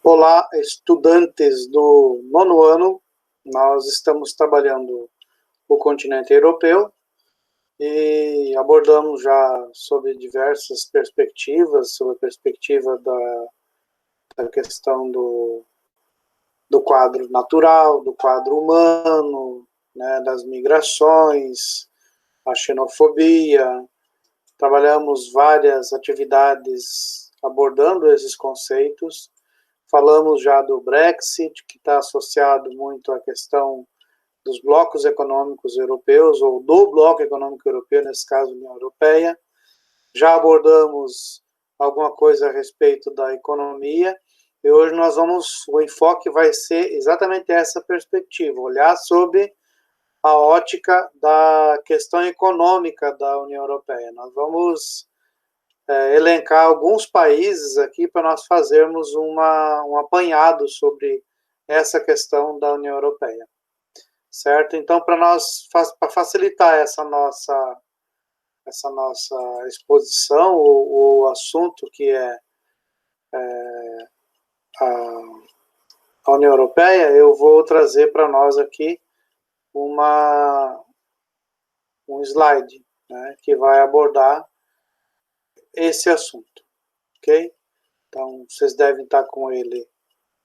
Olá, estudantes do nono ano. Nós estamos trabalhando o continente europeu e abordamos já sobre diversas perspectivas, sobre a perspectiva da questão do quadro natural, do quadro humano, né, das migrações, a xenofobia. Trabalhamos várias atividades abordando esses conceitos. Falamos já do Brexit, que está associado muito à questão dos blocos econômicos europeus, ou do bloco econômico europeu, nesse caso, a União Europeia. Já abordamos alguma coisa a respeito da economia, e hoje o enfoque vai ser exatamente essa perspectiva, olhar sobre a ótica da questão econômica da União Europeia. Nós vamos elencar alguns países aqui para nós fazermos um apanhado sobre essa questão da União Europeia, certo? Então, para facilitar essa nossa exposição, o assunto que é a União Europeia, eu vou trazer para nós aqui um slide, né, que vai abordar esse assunto, ok? Então, vocês devem estar com ele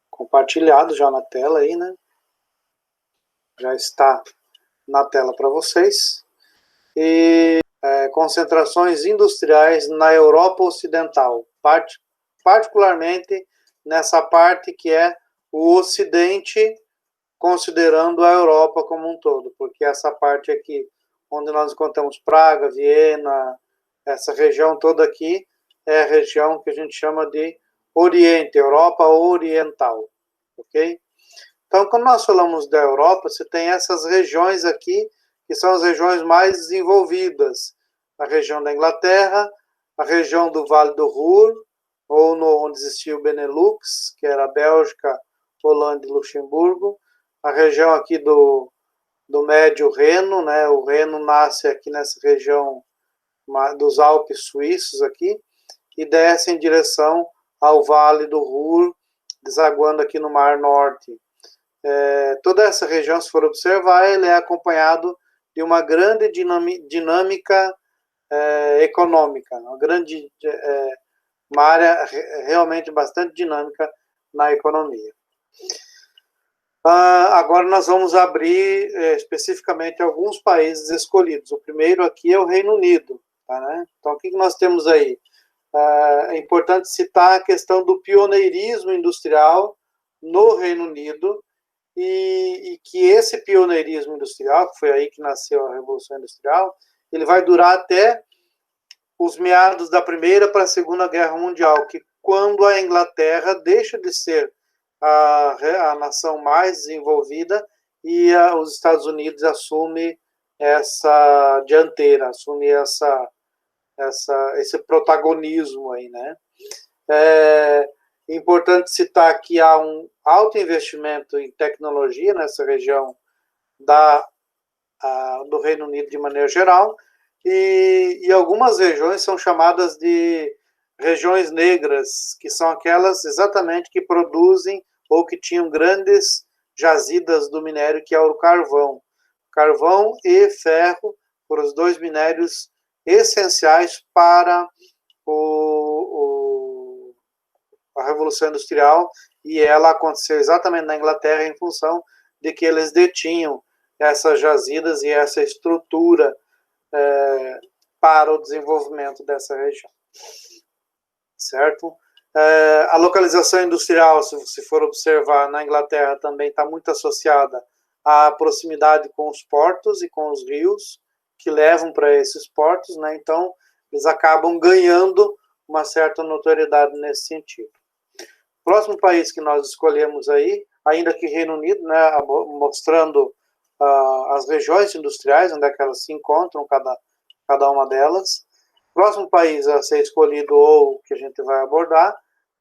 compartilhado já na tela aí, né? Já está na tela para vocês. E concentrações industriais na Europa Ocidental, particularmente nessa parte que é o Ocidente, considerando a Europa como um todo, porque essa parte aqui, onde nós encontramos Praga, Viena, essa região toda aqui, é a região que a gente chama de Oriente, Europa Oriental, ok? Então, quando nós falamos da Europa, você tem essas regiões aqui, que são as regiões mais desenvolvidas. A região da Inglaterra, a região do Vale do Ruhr, ou onde existia o Benelux, que era a Bélgica, Holanda e Luxemburgo. A região aqui do Médio Reno, né? O Reno nasce aqui nessa região dos Alpes suíços aqui, e desce em direção ao Vale do Ruhr, desaguando aqui no Mar Norte. Toda essa região, se for observar, ele é acompanhado de uma grande dinâmica econômica, uma área realmente bastante dinâmica na economia. Agora nós vamos abrir especificamente alguns países escolhidos. O primeiro aqui é o Reino Unido. Tá, né? Então, o que nós temos aí? É importante citar a questão do pioneirismo industrial no Reino Unido, e que esse pioneirismo industrial, que foi aí que nasceu a Revolução Industrial, ele vai durar até os meados da Primeira para a Segunda Guerra Mundial, que quando a Inglaterra deixa de ser a nação mais desenvolvida e os Estados Unidos assume essa dianteira, assume esse protagonismo aí, né? É importante citar que há um alto investimento em tecnologia nessa região do Reino Unido de maneira geral, e algumas regiões são chamadas de regiões negras, que são aquelas exatamente que produzem ou que tinham grandes jazidas do minério, que é o carvão. Carvão e ferro foram os dois minérios essenciais para a Revolução Industrial, e ela aconteceu exatamente na Inglaterra em função de que eles detinham essas jazidas e essa estrutura para o desenvolvimento dessa região. Certo? A localização industrial, se for observar, na Inglaterra também está muito associada à proximidade com os portos e com os rios que levam para esses portos, né? Então, eles acabam ganhando uma certa notoriedade nesse sentido. O próximo país que nós escolhemos aí, ainda que Reino Unido, né, mostrando as regiões industriais, onde é que elas se encontram, cada uma delas. O próximo país a ser escolhido, ou que a gente vai abordar,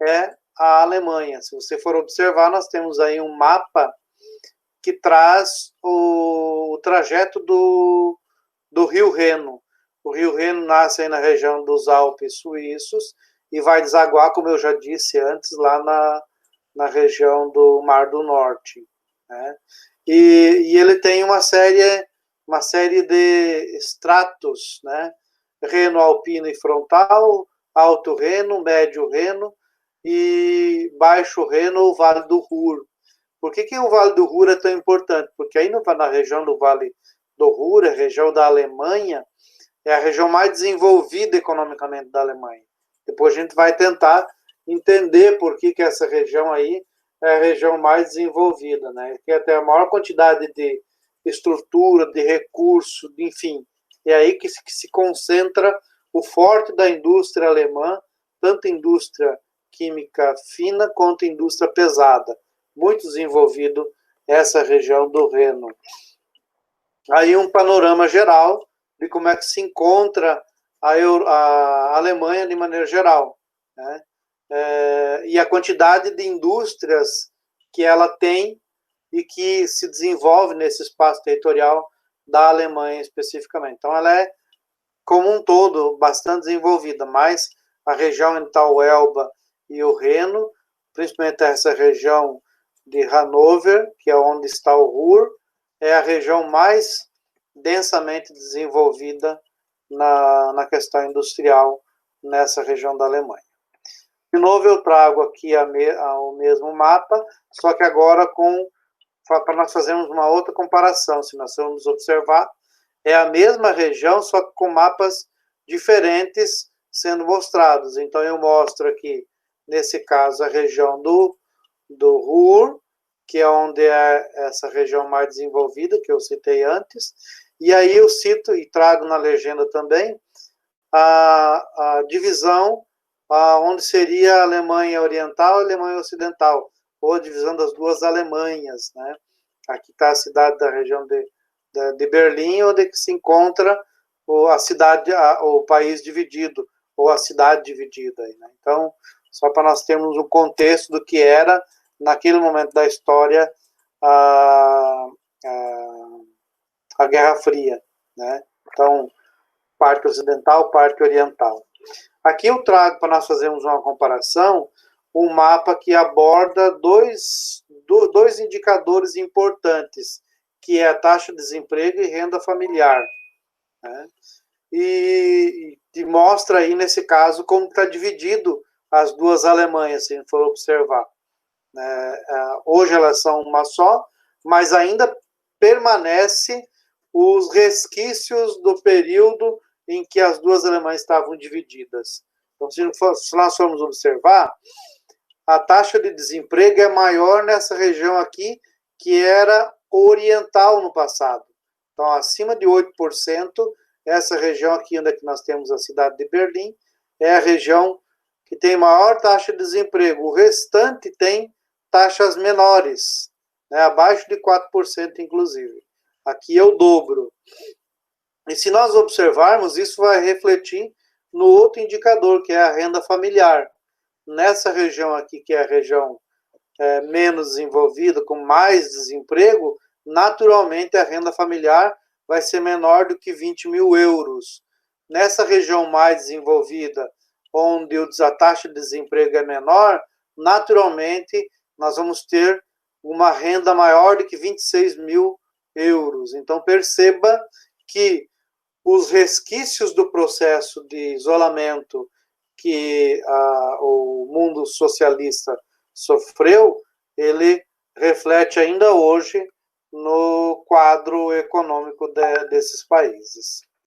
é a Alemanha. Se você for observar, nós temos aí um mapa que traz o trajeto do Rio Reno. O Rio Reno nasce aí na região dos Alpes suíços e vai desaguar, como eu já disse antes, lá na região do Mar do Norte, né? E ele tem uma série de estratos, né? Reno alpino e frontal, alto Reno, médio Reno e baixo Reno ou Vale do Ruhr. Por que o Vale do Ruhr é tão importante? Porque aí na região do Vale do Ruhr, a região da Alemanha, é a região mais desenvolvida economicamente da Alemanha. Depois a gente vai tentar entender por que essa região aí é a região mais desenvolvida, né? Que tem a maior quantidade de estrutura, de recurso, enfim. É aí que se concentra o forte da indústria alemã, tanto indústria química fina quanto indústria pesada. Muito desenvolvido essa região do Reno. Aí um panorama geral de como é que se encontra a Alemanha de maneira geral, né? E a quantidade de indústrias que ela tem e que se desenvolve nesse espaço territorial da Alemanha especificamente. Então ela é, como um todo, bastante desenvolvida, mas a região entre o Elba e o Reno, principalmente essa região de Hannover, que é onde está o Ruhr, é a região mais densamente desenvolvida na questão industrial nessa região da Alemanha. De novo, eu trago aqui o mesmo mapa, só que agora para nós fazermos uma outra comparação. Se nós formos observar, é a mesma região, só que com mapas diferentes sendo mostrados. Então, eu mostro aqui, nesse caso, a região do Ruhr, que é onde é essa região mais desenvolvida, que eu citei antes, e aí eu cito e trago na legenda também a divisão onde seria a Alemanha Oriental e a Alemanha Ocidental, ou a divisão das duas Alemanhas, né? Aqui está a cidade da região de Berlim, onde se encontra a cidade, o país dividido, ou a cidade dividida. Né? Então, só para nós termos um contexto do que era, naquele momento da história, a Guerra Fria. Né? Então, parte ocidental, parte oriental. Aqui eu trago, para nós fazermos uma comparação, um mapa que aborda dois indicadores importantes, que é a taxa de desemprego e renda familiar. Né? E mostra aí, nesse caso, como está dividido as duas Alemanhas, se a gente for observar. Hoje elas são uma só, mas ainda permanece os resquícios do período em que as duas Alemanhas estavam divididas. Então, se nós formos observar, a taxa de desemprego é maior nessa região aqui, que era oriental no passado. Então, acima de 8%, essa região aqui, onde é que nós temos a cidade de Berlim, é a região que tem maior taxa de desemprego. O restante tem taxas menores, né, abaixo de 4%, inclusive. Aqui é o dobro. E se nós observarmos, isso vai refletir no outro indicador, que é a renda familiar. Nessa região aqui, que é a região menos desenvolvida, com mais desemprego, naturalmente a renda familiar vai ser menor do que 20 mil euros. Nessa região mais desenvolvida, onde a taxa de desemprego é menor, naturalmente nós vamos ter uma renda maior do que 26 mil euros. Então perceba que os resquícios do processo de isolamento que o mundo socialista sofreu, ele reflete ainda hoje no quadro econômico desses países.